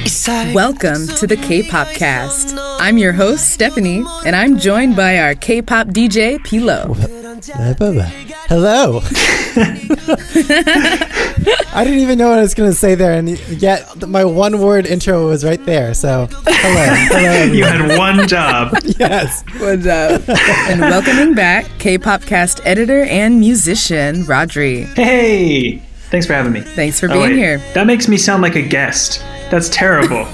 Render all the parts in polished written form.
Welcome to the Kpopcast. I'm your host, Stephanie, and I'm joined by our K-pop DJ, PLo. Hello. I didn't even know what I was going to say there, and yet my one-word intro was right there. So, hello. You had one job. Yes. One job. And welcoming back K-Popcast editor and musician, Rhodri. Hey, thanks for having me. Thanks for being here. That makes me sound like a guest. That's terrible.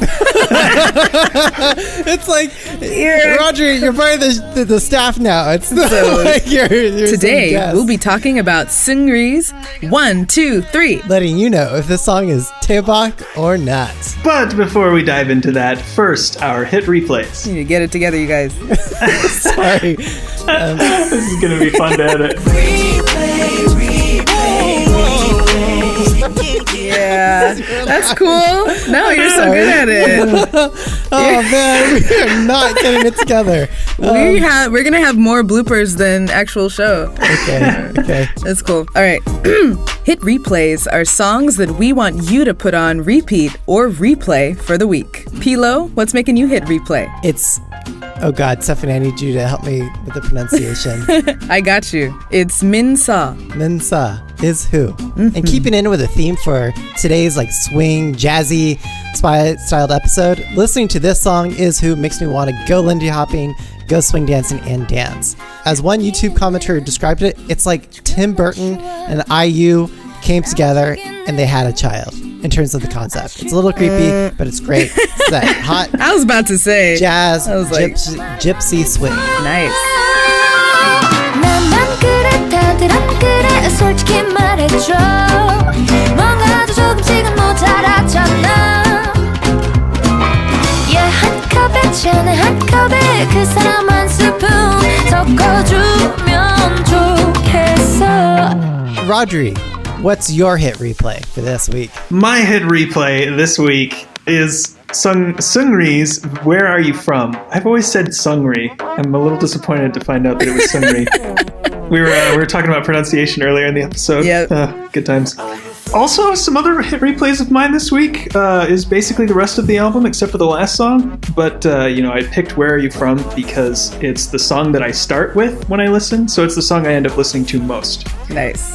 It's like, Rhodri, you're part of the staff now. It's so like you're today, we'll be talking about Seungri's 1, 2, 3. Letting you know if this song is Daebak or not. But before we dive into that, first, our hit replays. You need to get it together, you guys. Sorry. This is going to be fun to edit. Yeah, that's cool. No, you're so good at it. Oh man, we are not getting it together. We're gonna have more bloopers than actual show. Okay. That's cool. All right. Hit replays are songs that we want you to put on repeat or replay for the week. PLo, what's making you hit replay? Oh God, Stephanie, I need you to help me with the pronunciation. I got you. It's Minsa. Minsa is who. Mm-hmm. And keeping in with the theme for today's like swing, jazzy styled episode, listening to this song is who makes me want to go Lindy hopping, go swing dancing, and dance. As one YouTube commenter described it, it's like Tim Burton and IU came together and they had a child in terms of the concept. It's a little creepy, but it's great. It's that hot I was about to say jazz, like, gypsy swing. Nice. Rhodri, what's your hit replay for this week? My hit replay this week is Seungri's Where Are You From? I've always said Seungri. I'm a little disappointed to find out that it was Seungri. We were talking about pronunciation earlier in the episode. Yep. Good times. Also, some other hit replays of mine this week is basically the rest of the album except for the last song. But, I picked Where Are You From because it's the song that I start with when I listen. So it's the song I end up listening to most. Nice.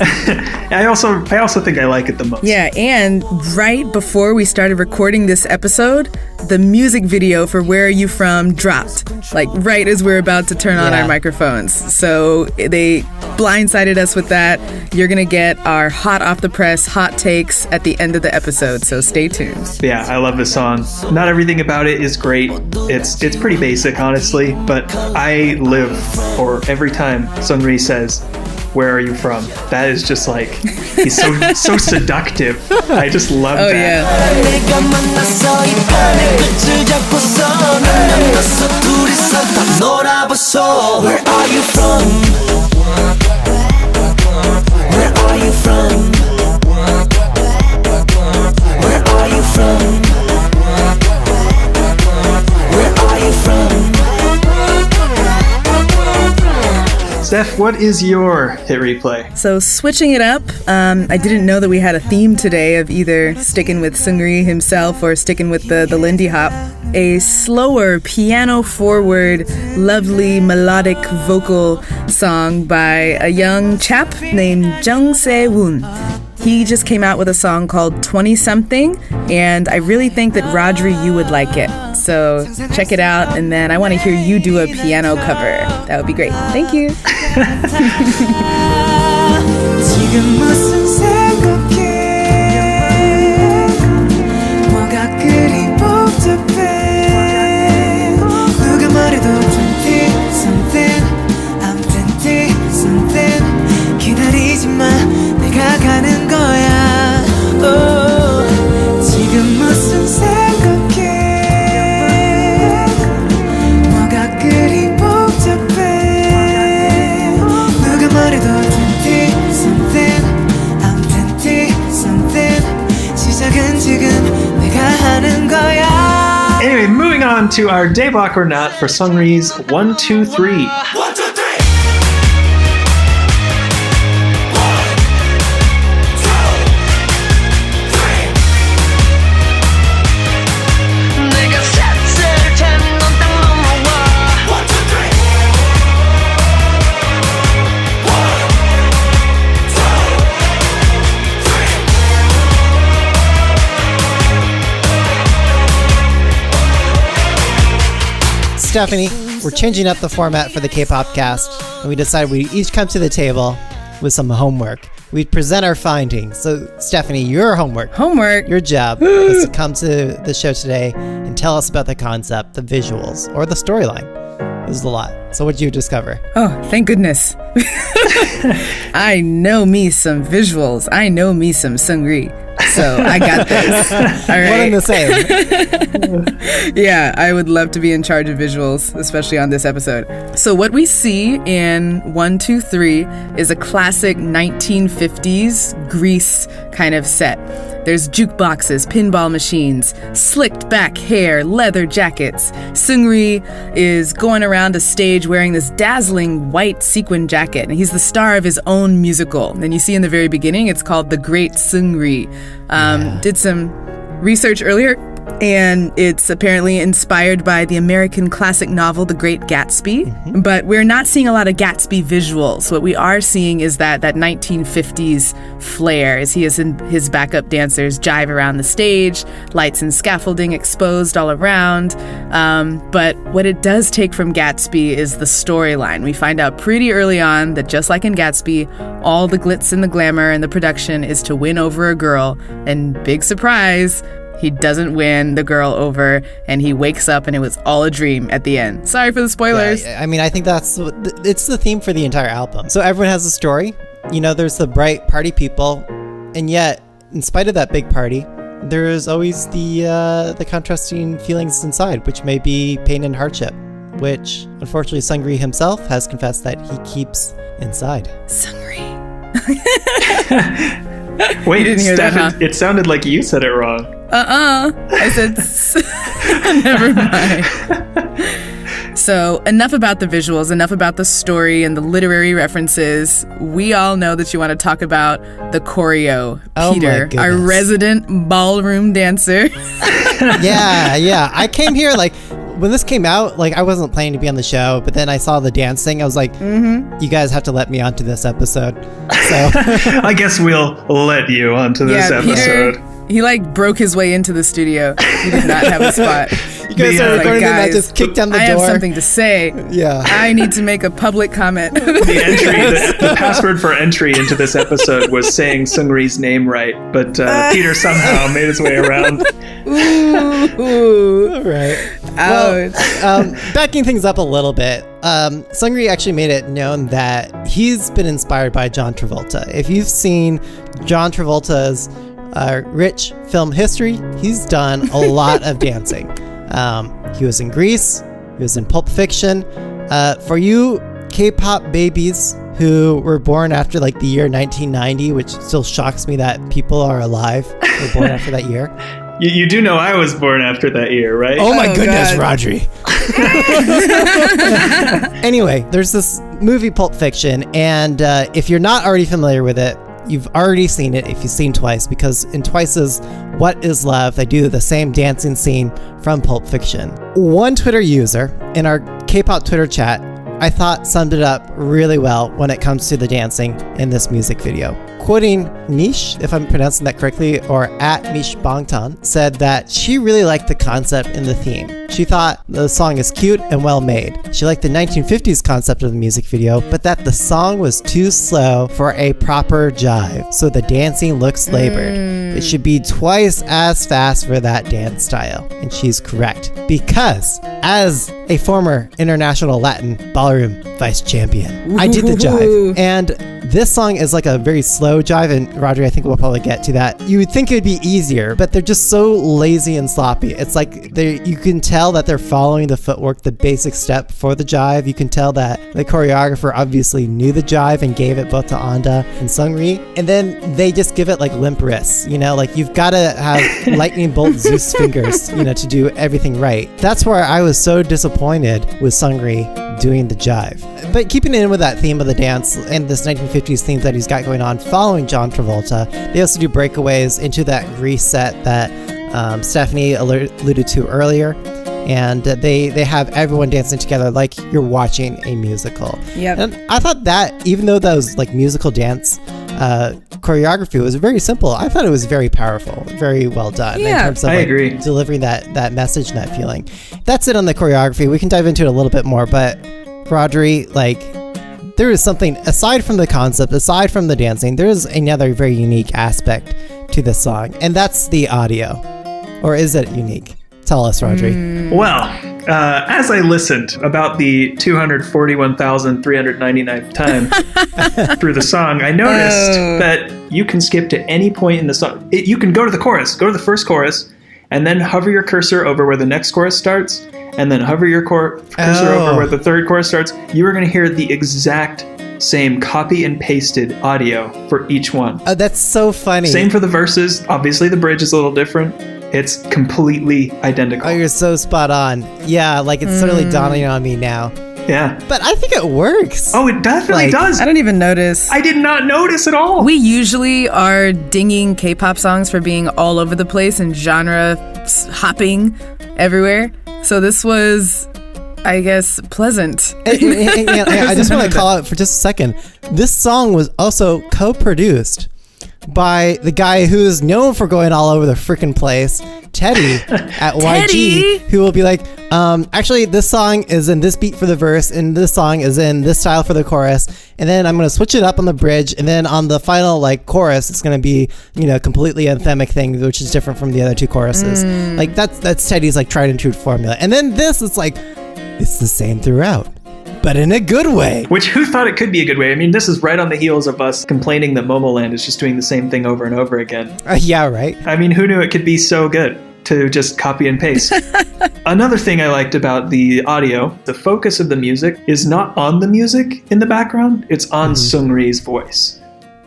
I also think I like it the most. Yeah, and right before we started recording this episode, the music video for Where Are You From dropped. Like right as we're about to turn on our microphones. So they blindsided us with that. You're going to get our hot off the press, hot takes at the end of the episode, so stay tuned. Yeah, I love this song. Not everything about it is great. It's pretty basic, honestly, but I live for every time Seungri says, "Where are you from?" That is just like, he's so seductive. I just love that. Yeah. Where are you from? Where are you from? Where are you from? Where are you from? Steph, what is your hit replay? So switching it up, I didn't know that we had a theme today of either sticking with Seungri himself or sticking with the Lindy Hop. A slower, piano-forward, lovely melodic vocal song by a young chap named Jung Se-woon. He just came out with a song called 20-something, and I really think that Rhodri, you would like it. So check it out, and then I want to hear you do a piano cover. That would be great. Thank you. Anyway, moving on to our Daebak or Not for Seungri's 1, 2, 3. 1, 2, 3. Stephanie, we're changing up the format for the K-pop cast, and we decided we'd each come to the table with some homework. We'd present our findings. So, Stephanie, your homework, your job is to come to the show today and tell us about the concept, the visuals, or the storyline. It was a lot. So what did you discover? Oh, thank goodness. I know me some visuals. I know me some Seungri. So I got this. All right. One and the same. Yeah, I would love to be in charge of visuals, especially on this episode. So what we see in 1, 2, 3 is a classic 1950s Grease kind of set. There's jukeboxes, pinball machines, slicked back hair, leather jackets. Seungri is going around a stage wearing this dazzling white sequin jacket, and he's the star of his own musical. And you see in the very beginning, it's called The Great Seungri. Did some research earlier, and it's apparently inspired by the American classic novel The Great Gatsby. But we're not seeing a lot of Gatsby visuals. What we are seeing is that 1950s flair, as he has his backup dancers jive around the stage, lights and scaffolding exposed all around. But what it does take from Gatsby is the storyline. We find out pretty early on that just like in Gatsby, all the glitz and the glamour and the production is to win over a girl. And big surprise, he doesn't win the girl over, and he wakes up and it was all a dream at the end. Sorry for the spoilers. Yeah, I mean, I think it's the theme for the entire album. So everyone has a story. You know, there's the bright party people, and yet, in spite of that big party, there is always the contrasting feelings inside, which may be pain and hardship, which, unfortunately, Seungri himself has confessed that he keeps inside. Seungri. Wait, didn't hear Steph, that, huh? it sounded like you said it wrong. I said, never mind. So enough about the visuals, enough about the story and the literary references. We all know that you want to talk about the choreo. Oh, Peter, our resident ballroom dancer. Yeah. I came here when this came out, I wasn't planning to be on the show, but then I saw the dancing. I was like, you guys have to let me onto this episode. So I guess we'll let you onto this episode. Peter, he broke his way into the studio. He did not have a spot. You guys are recording and I just kicked down the door. I have something to say. Yeah. I need to make a public comment. The password for entry into this episode was saying Seungri's name right, but Peter somehow made his way around. Ooh. All right. Ouch. Well, backing things up a little bit, Seungri actually made it known that he's been inspired by John Travolta. If you've seen John Travolta's rich film history, he's done a lot of dancing. He was in Grease, he was in Pulp Fiction. For you K-pop babies who were born after the year 1990, which still shocks me that people are alive, were born after that year. You do know I was born after that year, right? Oh my goodness, God. Rodri. Anyway, there's this movie Pulp Fiction, and if you're not already familiar with it, you've already seen it if you've seen Twice, because in Twice's What Is Love, they do the same dancing scene from Pulp Fiction. One Twitter user in our K-pop Twitter chat, I thought summed it up really well when it comes to the dancing in this music video. Quoting Niche, if I'm pronouncing that correctly, or at Mish Bangtan, said that she really liked the concept and the theme. She thought the song is cute and well made. She liked the 1950s concept of the music video, but that the song was too slow for a proper jive, so the dancing looks labored. It should be twice as fast for that dance style. And she's correct, because as a former international Latin ballroom vice champion, I did the jive, and this song is a very slow jive, and Rodri, I think we'll probably get to that. You would think it would be easier, but they're just so lazy and sloppy. It's you can tell that they're following the footwork, the basic step for the jive. You can tell that the choreographer obviously knew the jive and gave it both to Anda and Seungri, and then they just give it limp wrists, you've got to have lightning bolt Zeus fingers, to do everything right. That's where I was so disappointed with Seungri doing the jive. But keeping in with that theme of the dance and this 1950s theme that he's got going on following John Travolta, they also do breakaways into that Grease set that Stephanie alluded to earlier. And they have everyone dancing together like you're watching a musical. Yep. And I thought that, even though those musical dance choreography was very simple. I thought it was very powerful, very well done in terms of I agree. delivering that message and that feeling. That's it on the choreography. We can dive into it a little bit more, but Rhodri, like, there is something aside from the concept, aside from the dancing, there is another very unique aspect to this song, and that's the audio. Or is it unique? Tell us, Rhodri. Well, as I listened about the 241,399th time through the song, I noticed that you can skip to any point in the song. You can go to the chorus, go to the first chorus, and then hover your cursor over where the next chorus starts, and then hover your cursor over where the third chorus starts. You are going to hear the exact same copy and pasted audio for each one. Oh, that's so funny. Same for the verses. Obviously, the bridge is a little different. It's completely identical. Oh, you're so spot on. Yeah, like it's certainly dawning on me now. Yeah. But I think it works. Oh, it definitely does. I don't even notice. I did not notice at all. We usually are dinging K-pop songs for being all over the place and genre hopping everywhere. So this was, I guess, pleasant. And I just want to call out for just a second. This song was also co-produced by the guy who is known for going all over the freaking place, Teddy at YG, who will be like, actually, this song is in this beat for the verse, and this song is in this style for the chorus, and then I'm going to switch it up on the bridge, and then on the final like chorus, it's going to be, completely anthemic thing, which is different from the other two choruses. Like that's Teddy's like tried and true formula. And then this is like, it's the same throughout, but in a good way. Which, who thought it could be a good way? I mean, this is right on the heels of us complaining that Momoland is just doing the same thing over and over again. Yeah, right. I mean, who knew it could be so good to just copy and paste? Another thing I liked about the audio, the focus of the music is not on the music in the background, it's on Seungri's voice.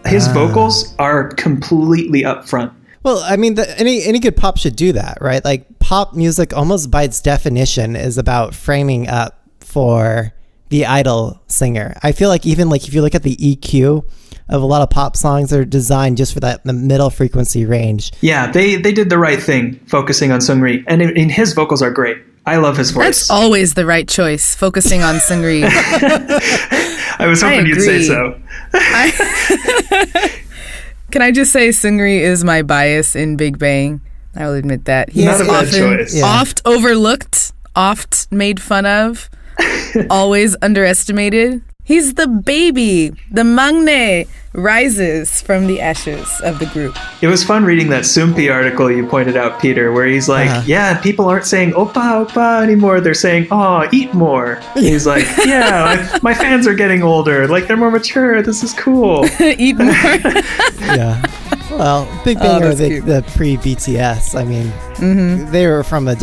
His vocals are completely up front. Well, I mean, any good pop should do that, right? Like, pop music, almost by its definition, is about framing up for the idol singer. I feel like even like if you look at the EQ of a lot of pop songs, they're designed just for the middle frequency range. Yeah, they did the right thing, focusing on Seungri. And his vocals are great. I love his voice. That's always the right choice, focusing on Seungri. I was hoping you'd say so. Can I just say Seungri is my bias in Big Bang? I will admit that. He's Not a bad choice. oft overlooked, oft made fun of, always underestimated. He's the baby. The maknae rises from the ashes of the group. It was fun reading that Soompi article you pointed out, Peter, where he's like, yeah, people aren't saying oppa, oppa anymore. They're saying, oh, eat more. And he's like, yeah, my fans are getting older. Like, they're more mature. This is cool. Eat more. Yeah. Well, Big Bang are the pre-BTS. I mean, they were from a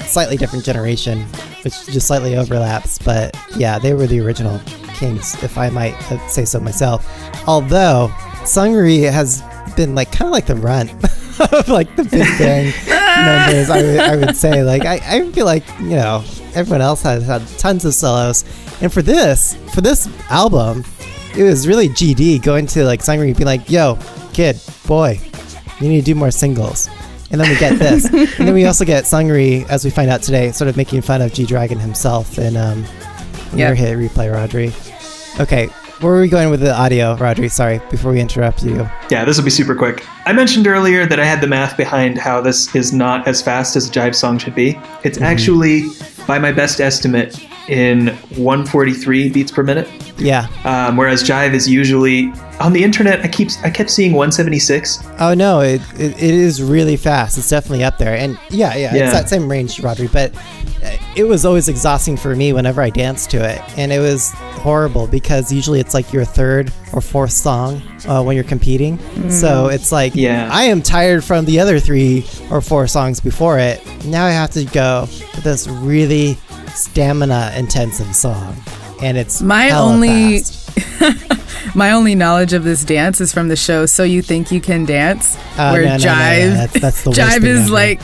slightly different generation, which just slightly overlaps. But yeah, they were the original kings, if I might say so myself. Although Seungri has been like kind of like the runt of like the Big Bang numbers, I would say. Like I feel like everyone else has had tons of solos, and for this album, it was really GD going to like Seungri being like, "Yo, kid, boy, you need to do more singles." And then we get this, and then we also get Seungri, as we find out today, sort of making fun of G-Dragon himself in your hit replay, Rhodri. Okay, where are we going with the audio, Rhodri? Sorry, before we interrupt you. Yeah, this will be super quick. I mentioned earlier that I had the math behind how this is not as fast as a jive song should be. It's actually, by my best estimate, in 143 beats per minute. Yeah. Whereas jive is usually on the internet. I kept seeing 176. Oh no, it is really fast. It's definitely up there, and yeah, it's that same range, Rhodri. But it was always exhausting for me whenever I danced to it, and it was horrible because usually it's like your third or fourth song when you're competing. So it's like, I am tired from the other 3 or 4 songs before it. Now I have to go with this really stamina intensive song, and it's my hella only fast. my only knowledge of this dance is from the show So You Think You Can Dance, where jive that's the worst jive thing is ever. like,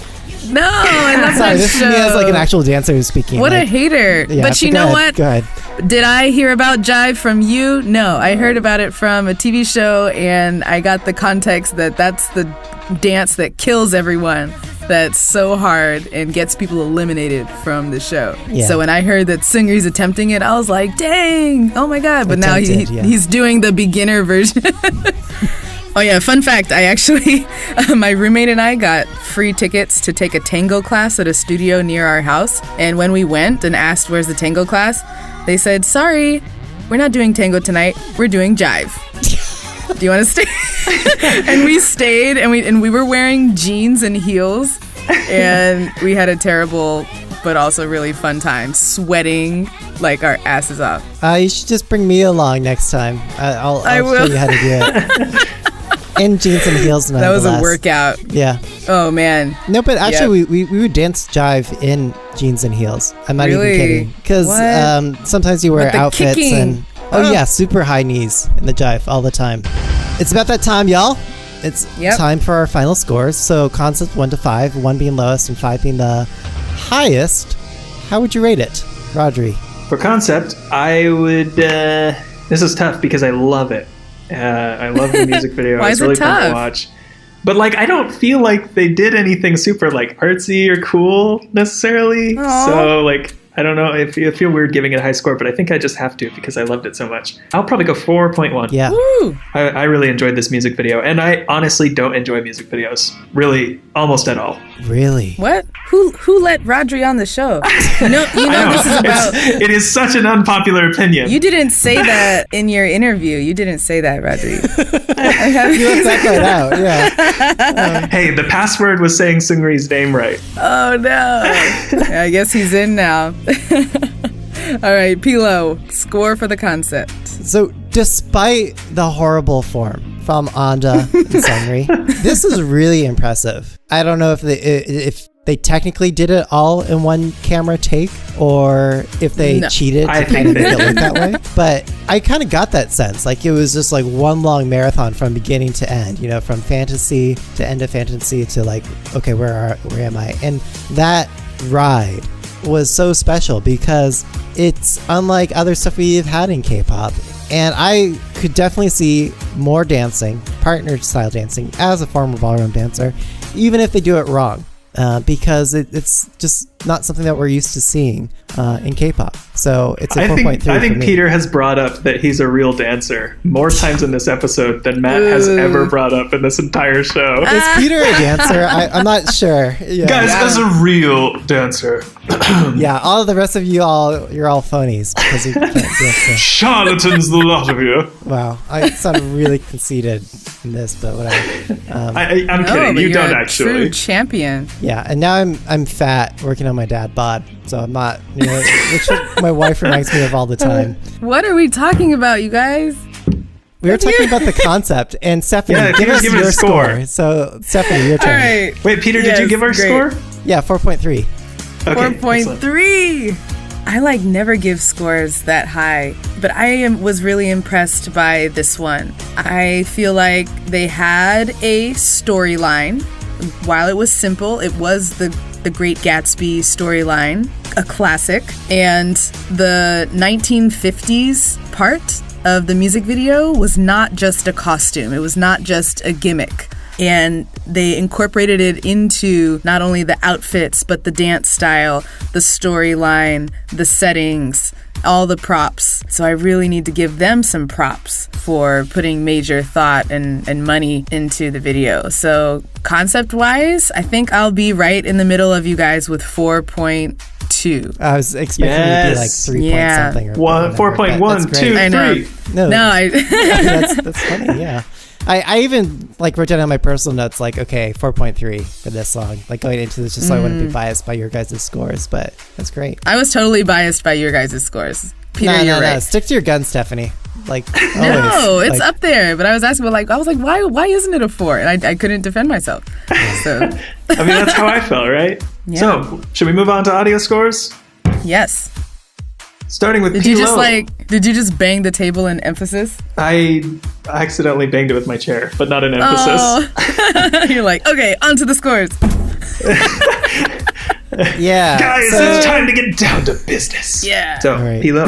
no, and that's Sorry, not this show. is me as like an actual dancer who's speaking. What like, a hater. yeah, But you know what? Go ahead. Did I hear about jive from you? No, I heard about it from a TV show, and I got the context that that's the dance that kills everyone. That's so hard and gets people eliminated from the show. Yeah. So when I heard that Seungri's attempting it, I was like, dang, oh my God. But now he's doing the beginner version. Oh yeah, fun fact, I actually, my roommate and I got free tickets to take a tango class at a studio near our house. And when we went and asked where's the tango class, they said, sorry, we're not doing tango tonight, we're doing jive. Do you want to stay? And we stayed, and we were wearing jeans and heels, and we had a terrible but also really fun time, sweating like our asses off. You should just bring me along next time. I'll show you how to do it. In jeans and heels, That was nonetheless. a workout. Yeah. Oh man. No, but actually, we would dance jive in jeans and heels. I'm not Really? even kidding. Because sometimes you wear With the outfits kicking. and yeah, super high knees in the jive all the time. It's about that time, y'all. It's time for our final scores. So concept 1 to 5, 1 being lowest and 5 being the highest. How would you rate it, Rhodri? For concept, I would. This is tough because I love it. I love the music video. Why It's is it really fun tough? to watch. But like, I don't feel like they did anything super like artsy or cool necessarily. Aw. So like, I don't know. I feel weird giving it a high score, but I think I just have to because I loved it so much. I'll probably go 4.1. Yeah. Woo! I really enjoyed this music video, and I honestly don't enjoy music videos really almost at all. Really? What? Who let Rhodri on the show? You know I know. this is about. It is such an unpopular opinion. You didn't say that in your interview. You didn't say that, Rhodri. You left that right out, yeah. Hey, the password was saying Seungri's name right. Oh no. I guess he's in now. All right, PLo, score for the concept. So, despite the horrible form from Anda and Seungri, this is really impressive. I don't know if they technically did it all in one camera take or if they cheated I to kind of think make they it look that way. But I kind of got that sense. Like it was just like one long marathon from beginning to end, you know, from fantasy to end of fantasy to like, okay, where am I? And that ride was so special because it's unlike other stuff we've had in K-pop. And I could definitely see more dancing, partner style dancing, as a former ballroom dancer, even if they do it wrong. Because it's just not something that we're used to seeing in K-pop. So it's a 4.3 I think for me. Peter has brought up that he's a real dancer more times in this episode than Matt has ever brought up in this entire show. Is Peter a dancer? I'm not sure. Yeah. Guys, as a real dancer, Yeah, all of the rest of you're all phonies because you can't dance. charlatans, the lot of you. Wow, I sound really conceited in this, but whatever. I'm No, kidding. but You you're don't a actually. true champion. Yeah, and now I'm fat, working on my dad bod, so I'm not, you know, which my wife reminds me of all the time. What are we talking about, you guys? We were talking about the concept, and Stephanie, Yeah, give Peter, us give it a your score. score. So, Stephanie, your All turn. right. Wait, Peter, did you Yes, give our great. score? Yeah, 4.3. Okay, excellent. 4.3. I like never give scores that high, but I was really impressed by this one. I feel like they had a storyline. While it was simple, it was the Great Gatsby storyline, a classic, and the 1950s part of the music video was not just a costume. It was not just a gimmick. And they incorporated it into not only the outfits, but the dance style, the storyline, the settings, all the props. So I really need to give them some props for putting major thought and money into the video. So concept-wise, I think I'll be right in the middle of you guys with 4.2. I was expecting it to be like Yes. 3 Yeah. point something. Or One, whatever, 4.1, but that's great. 2, I know. 3. No, No, that's funny, yeah. I even like wrote down on my personal notes like, okay, 4.3 for this song. Like going into this just so I wouldn't be biased by your guys' scores, but that's great. I was totally biased by your guys' scores. Peter, No, you're right. Stick to your guns, Stephanie. Like No, always. it's Like, up there. But I was asking, why isn't it a 4? And I couldn't defend myself. So, I mean, that's how I felt, right? Yeah. So, should we move on to audio scores? yes. Starting with Did you just bang the table in emphasis? I accidentally banged it with my chair, but not in emphasis. Oh. You're like, okay, on to the scores. Yeah. Guys, so- it's time to get down to business. Yeah. So, right. PLo,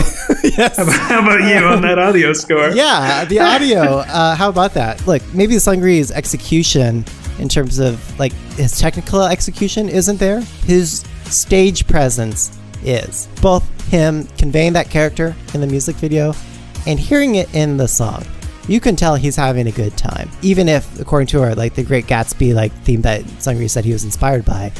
yes. how about you on that audio score? Yeah, the audio. How about that? Look, maybe Seungri's execution in terms of like his technical execution isn't there. His stage presence is. Both him conveying that character in the music video and hearing it in the song. you can tell he's having a good time. Even if, according to our like the Great Gatsby like theme that Seungri said he was inspired by,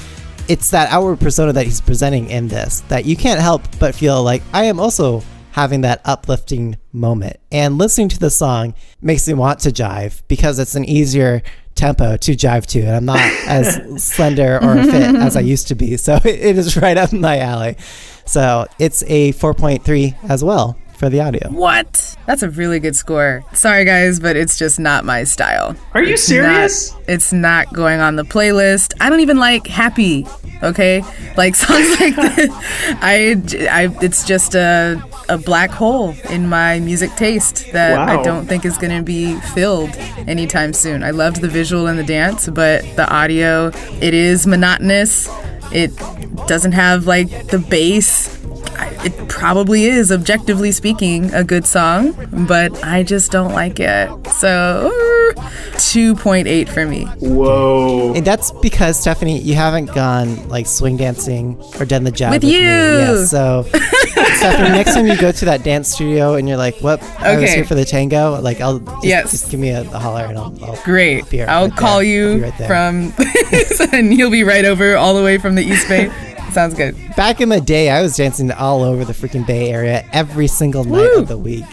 it's that outward persona that he's presenting in this that you can't help but feel like I am also having that uplifting moment. And listening to the song makes me want to jive because it's an easier tempo to jive to, and I'm not as slender or fit as I used to be, so it is right up my alley. So it's a 4.3 as well for the audio. What? That's a really good score. Sorry guys, but it's just not my style. Are you serious? It's not going on the playlist. I don't even like happy, okay? Like songs like this. It's just a black hole in my music taste that Wow. I don't think is going to be filled anytime soon. I loved the visual and the dance, but the audio, it is monotonous. It doesn't have like the bass. It probably is, objectively speaking, a good song, but I just don't like it. So 2.8 for me. Whoa. And that's because, Stephanie, you haven't gone like swing dancing or done the jab With me. you. Yeah, so Stephanie, next time you go to that dance studio and you're like, "Whoop, I was Okay. here for the tango," like I'll Yes. just give me a holler and I'll Great. be right I'll there. call I'll be you right there. from, and you'll be right over all the way from the East Bay. Sounds good. Back in the day, I was dancing all over the freaking Bay Area every single night Woo. of the week.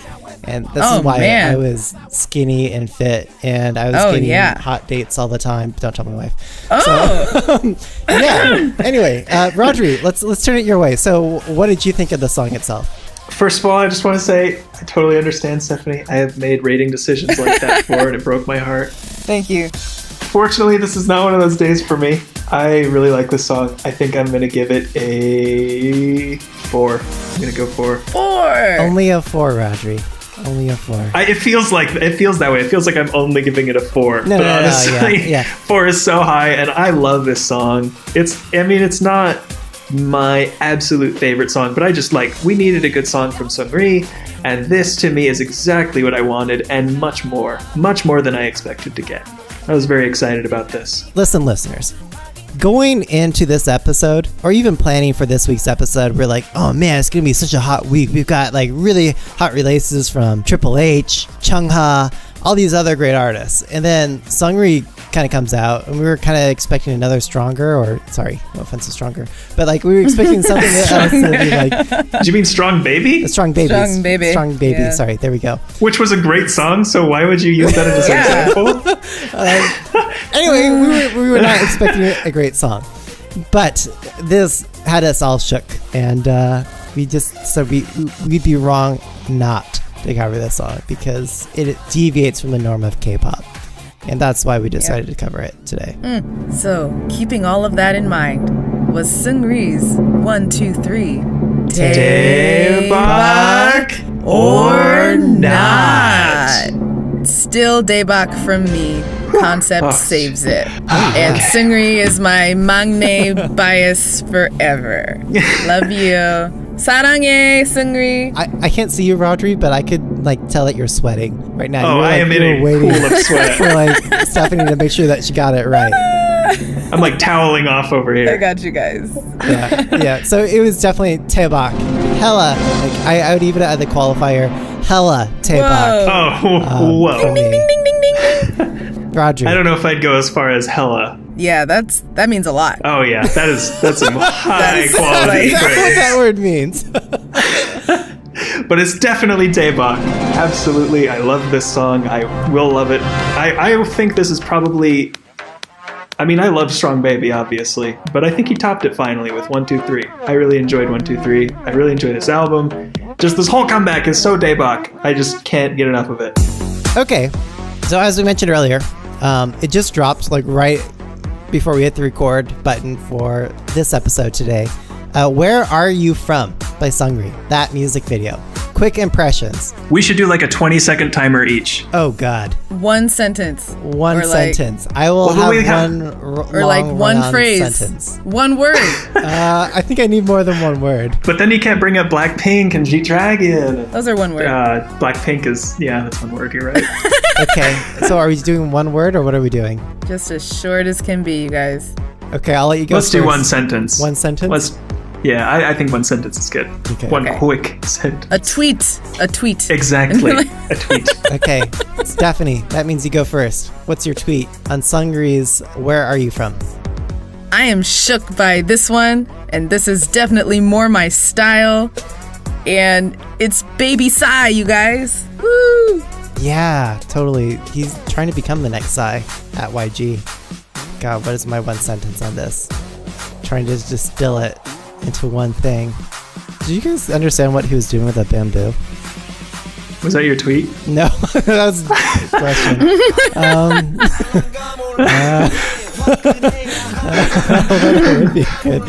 And this Oh, is why man. I was skinny and fit, and I was Oh, getting yeah. hot dates all the time. Don't tell my wife. Oh, Yeah. Anyway, Rhodri, let's turn it your way. So, what did you think of the song itself? First of all, I just want to say I totally understand, Stephanie. I have made rating decisions like that before, and it broke my heart. thank you. Fortunately, this is not one of those days for me. I really like this song. I think I'm going to give it a 4. I'm going to go 4. 4. Only a 4, Rhodri. Only a 4. It feels that way. It feels like I'm only giving it a 4. No, but no, honestly, yeah. 4 is so high, and I love this song. It's not my absolute favorite song, but I just we needed a good song from Seungri, and this to me is exactly what I wanted, and much more than I expected to get. I was very excited about this. Listen, listeners. Going into this episode, or even planning for this week's episode, we're like, oh man, it's gonna be such a hot week. We've got like really hot releases from Triple H, Chungha, all these other great artists. And then Seungri kind of comes out, and we were kind of expecting another stronger, or sorry, no offense to stronger, but like we were expecting something else to be like Did you mean Strong Baby? a Strong Baby. Strong Baby. Strong Baby. Yeah. Sorry, there we go. Which was a great song, so why would you use that as an Yeah. example? Anyway, we were not expecting a great song, but this had us all shook, and we just said we'd be wrong not to cover this song because it deviates from the norm of K-pop, and that's why we decided to cover it today. So, keeping all of that in mind, was Seungri's 1, 2, 3 Daebak or not? Still Daebak from me. Concept saves it. And Seungri is my maknae bias forever. Love you. Saranghae, Seungri. I can't see you, Rhodri, but I could like tell that you're sweating right now. Oh, You're, I am in you're a waiting pool of sweat. for like Stephanie to make sure that she got it right. I'm like toweling off over I here. got you guys. Yeah. So it was definitely Daebak. Hella. Like I would even add the qualifier. Hella Daebak. Oh, whoa. For me. Ding, ding, ding, ding. Rhodri. I don't know if I'd go as far as hella. Yeah, that means a lot. Oh yeah, that's some high is quality like- That's what praise. that word means. But it's definitely Daebak. Absolutely, I love this song. I will love it. I think this is probably. I mean, I love Strong Baby, obviously, but I think he topped it finally with 1, 2, 3. I really enjoyed 1, 2, 3. I really enjoyed this album. Just this whole comeback is so Daebak. I just can't get enough of it. Okay. So as we mentioned earlier, it just dropped like right before we hit the record button for this episode today. Where Are You From by Seungri, that music video. Quick impressions. We should do like a 20-second timer each. Oh God. One sentence. One Or like- sentence. I will Well, we have have- one Or like long one run-on phrase. sentence. One word. I think I need more than one word. But then you can't bring up Blackpink and G-Dragon. Those are one word. Blackpink is, that's one word, you're right. Okay. So are we doing one word or what are we doing? Just as short as can be, you guys. Okay, I'll let you go Let's do first. one sentence. One sentence? Yeah, I think one sentence is good. Okay. One Okay. quick sentence. A tweet. A tweet. Exactly. A tweet. Okay, Stephanie, that means you go first. What's your tweet on Seungri's Where Are You From? I am shook by this one, and this is definitely more my style. And it's Baby Psy, you guys. Woo! Yeah, totally. He's trying to become the next Psy at YG. God, what is my one sentence on this? Trying to distill it into one thing. Do you guys understand what he was doing with that bamboo? Was that your tweet? No, that was the question. That would be good.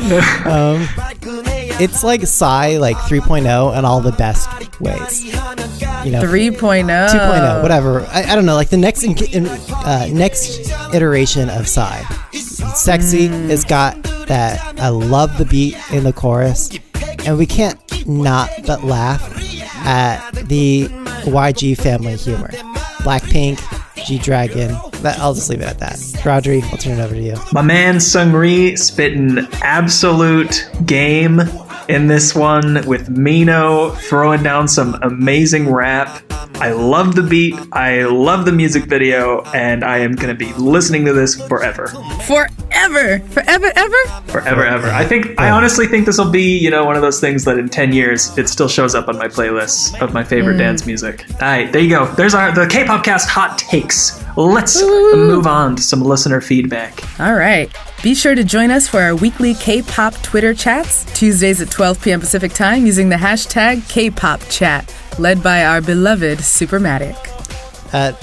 It's like Psy, like 3.0 in all the best ways. You know, 3.0. 2.0, whatever. I don't know, like the next next iteration of Psy. Sexy has got that. I love the beat in the chorus, and we can't not but laugh at the YG family humor. Blackpink, G-Dragon. I'll just leave it at that. Rhodri, I'll turn it over to you. My man Seungri spitting absolute game in this one with Mino throwing down some amazing rap. I love the beat, I love the music video, and I am going to be listening to this forever. Forever. Forever, ever? Forever, ever. I honestly think this will be, one of those things that in 10 years, it still shows up on my playlist of my favorite dance music. All right, there you go. There's the K-Popcast hot takes. Let's move on to some listener feedback. All right. Be sure to join us for our weekly K-pop Twitter chats, Tuesdays at 12 p.m. Pacific time, using the hashtag KPopChat, led by our beloved Supermatic.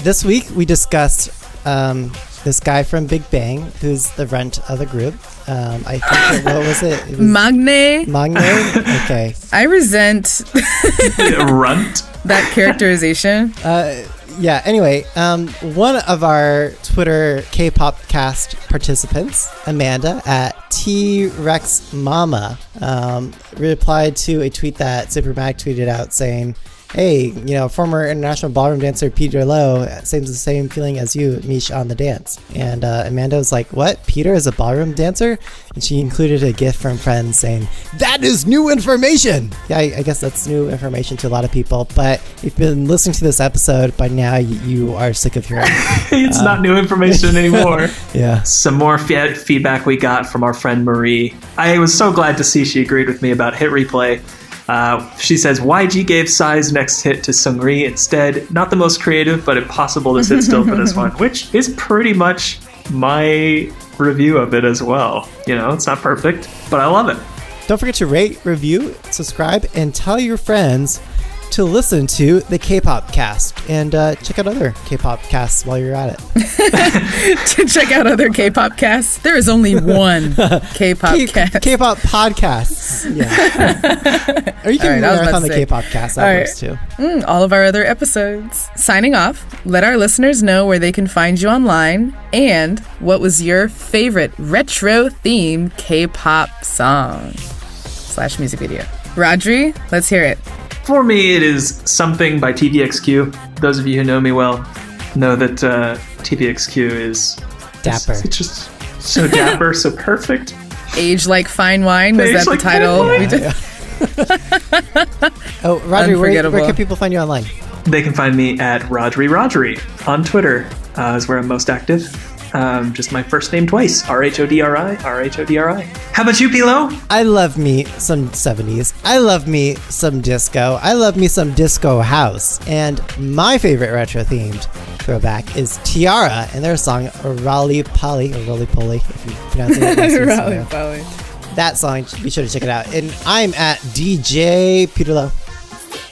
This week, we discussed this guy from Big Bang, who's the runt of the group. I think what was it? It was Magne. Okay. I resent Runt? that characterization. Yeah, anyway, one of our Twitter K-Popcast participants, Amanda, at T-Rex Mama, replied to a tweet that Supermac tweeted out saying, hey, former international ballroom dancer Peter Lo seems the same feeling as you, Mish, on the dance. And Amanda was like, what? Peter is a ballroom dancer? And she included a gif from friends saying, that is new information! Yeah, I guess that's new information to a lot of people, but if you've been listening to this episode, by now you are sick of hearing It's not new information anymore. Yeah. Some more feedback we got from our friend Marie. I was so glad to see she agreed with me about hit replay. She says, YG gave Psy's next hit to Seungri instead. Not the most creative, but impossible to sit still for this one, which is pretty much my review of it as well. It's not perfect, but I love it. Don't forget to rate, review, subscribe, and tell your friends to listen to the K-Popcast and check out other K-Popcasts while you're at it. To check out other K-pop casts, there is only one K-pop cast. K-pop podcasts. Yeah. Or you can marathon the K-Popcast. That works too. All of our other episodes. Signing off, let our listeners know where they can find you online and what was your favorite retro-themed K-pop song / music video. Rhodri, let's hear it. For me, it is Something by TVXQ. Those of you who know me well know that TVXQ is Dapper. It's just so dapper, so perfect. Age Like Fine Wine, was Age that the Like title? Fine We did. Oh, Rhodri, where Unforgettable. can people find you online? They can find me at Rhodri on Twitter, is where I'm most active. Just my first name twice, RHODRI. How about you, PLo? I love me some 70s. I love me some disco. I love me some disco house. And my favorite retro-themed throwback is Tiara and their song Rally Polly, or Roly Poly, if you pronounce it. Raleigh. That song, be sure to check it out. And I'm at DJ Peter Lo.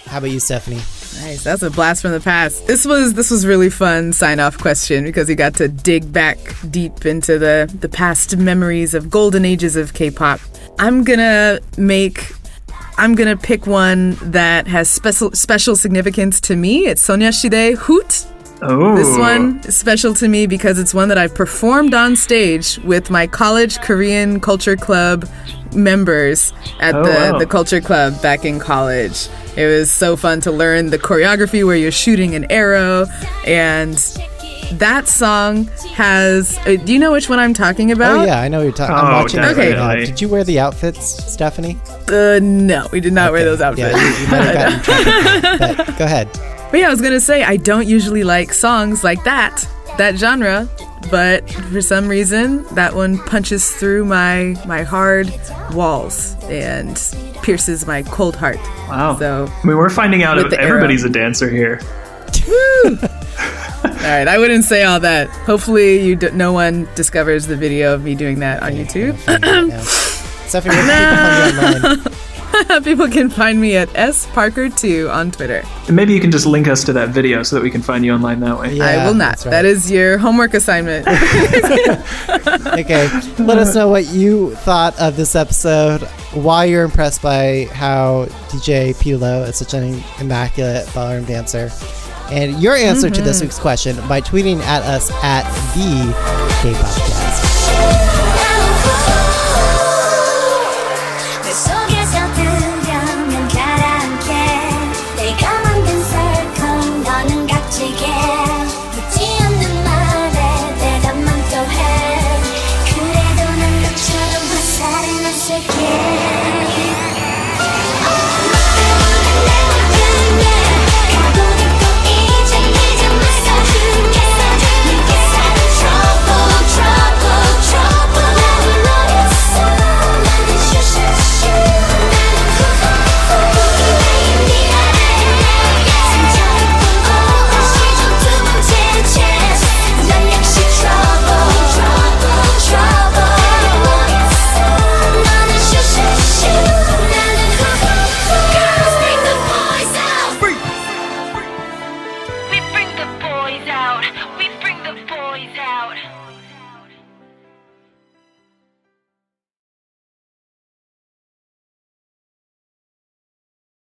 How about you, Stephanie? Nice. That's a blast from the past. This was really fun sign-off question because you got to dig back deep into the past memories of golden ages of K-pop. I'm gonna pick one that has special significance to me. It's Soñashide Hoot. Oh. This one is special to me because it's one that I've performed on stage with my college Korean culture club members at the culture club back in college. It was so fun to learn the choreography where you're shooting an arrow, and that song has do you know which one I'm talking about? Oh yeah, I know what you're talking. I'm watching it right now. definitely. Did you wear the outfits, Stephanie? No, we did not wear those outfits. Yeah, you might have gotten in trouble. But go ahead. But yeah, I was gonna say I don't usually like songs like that genre, but for some reason that one punches through my hard walls and pierces my cold heart. Wow. So I mean, we're finding out with if the everybody's a dancer here. all right, I wouldn't say all that. Hopefully, no one discovers the video of me doing that on YouTube. Stephanie, where can people find you online? People can find me at sparker2 on Twitter. And maybe you can just link us to that video so that we can find you online that way. Yeah, I will not. that's right. That is your homework assignment. Okay, let us know what you thought of this episode, why you're impressed by how DJ PLo is such an immaculate ballroom dancer, and your answer to this week's question by tweeting at us at the Kpopcast. 내 속에서 들려면 가라앉게 내가 만든 설정 너는 갇히게 묻지 않는 말에 대답만 또 해 그래도 난 너처럼 화살은 안 쓸게